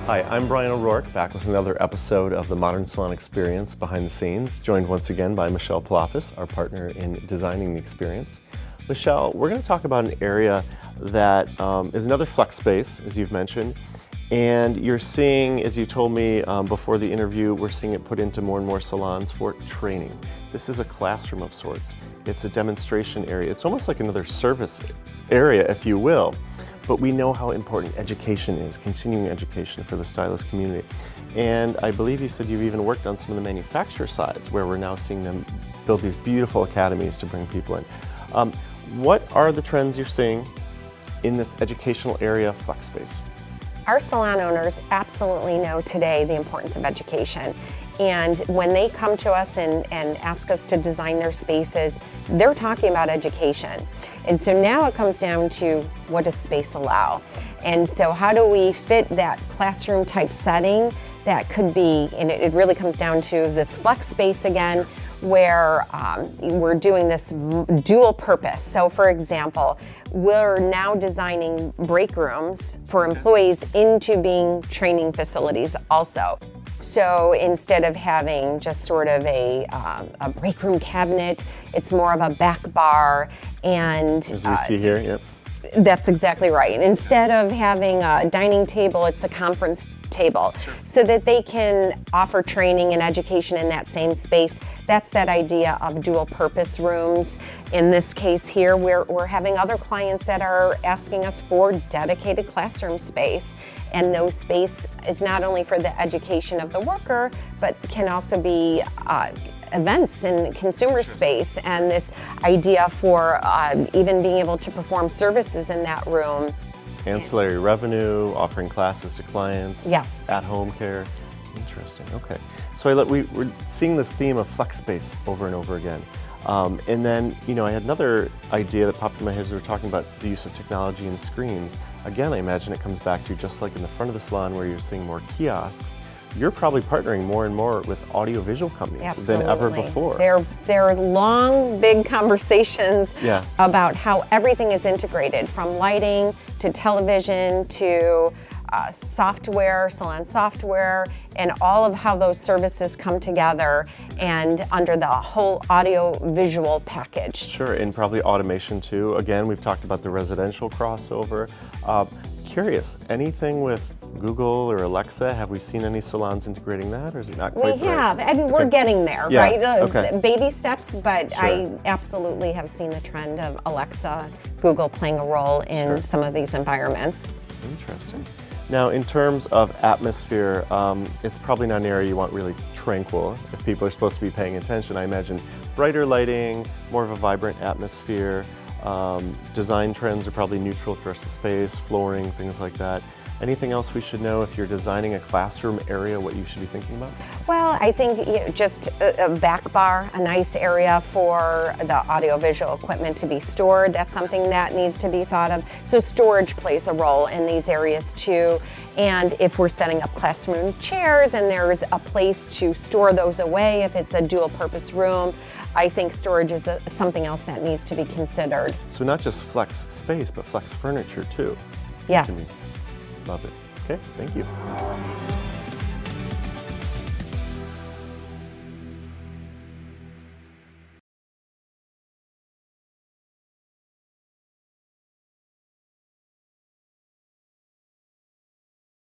Hi, I'm Brian O'Rourke, back with another episode of the Modern Salon Experience Behind the Scenes, joined once again by Michele Pelafas, our partner in designing the experience. Michele, we're going to talk about an area that is another flex space, as you've mentioned, and you're seeing, as you told me before the interview, we're seeing it put into more and more salons for training. This is a classroom of sorts. It's a demonstration area. It's almost like another service area, if you will. But we know how important education is, continuing education for the stylist community. And I believe you said you've even worked on some of the manufacturer sides where we're now seeing them build these beautiful academies to bring people in. What are the trends you're seeing in this educational area flex space? Our salon owners absolutely know today the importance of education. And when they come to us and ask us to design their spaces, they're talking about education. And so now it comes down to, what does space allow? And so how do we fit that classroom type setting that could be, and it really comes down to this flex space again, where we're doing this dual purpose. So for example, we're now designing break rooms for employees into being training facilities also. So instead of having just sort of a break room cabinet, it's more of a back bar, and as we see here, yep. That's exactly right. Instead of having a dining table, it's a conference table, so that they can offer training and education in that same space. That's that idea of dual purpose rooms. In this case here, we're having other clients that are asking us for dedicated classroom space. And those space is not only for the education of the worker, but can also be events and consumer space, and this idea for even being able to perform services in that room. Ancillary revenue, offering classes to clients. Yes. At-home care. Interesting, okay. So we're seeing this theme of flex space over and over again. And then, I had another idea that popped in my head as we were talking about the use of technology and screens. Again, I imagine it comes back to just like in the front of the salon where you're seeing more kiosks. You're probably partnering more and more with audiovisual companies Absolutely. than ever before. There are long, big conversations Yeah. about how everything is integrated, from lighting to television to software, salon software, and all of how those services come together and under the whole audio-visual package. Sure, and probably automation too. Again, we've talked about the residential crossover. Curious, anything with Google or Alexa? Have we seen any salons integrating that, or is it not quite We have. I mean, we're getting there, Yeah, right? okay. Baby steps, but Sure. I absolutely have seen the trend of Alexa, Google playing a role in some of these environments. Interesting. Now, in terms of atmosphere, it's probably not an area you want really tranquil if people are supposed to be paying attention. I imagine brighter lighting, more of a vibrant atmosphere. Design trends are probably neutral for the space, flooring, things like that. Anything else we should know if you're designing a classroom area, what you should be thinking about? Well, I think just a back bar, a nice area for the audiovisual equipment to be stored. That's something that needs to be thought of. So storage plays a role in these areas too. And if we're setting up classroom chairs and there's a place to store those away, if it's a dual purpose room, I think storage is something else that needs to be considered. So not just flex space, but flex furniture too. Yes. Love it. Okay, thank you.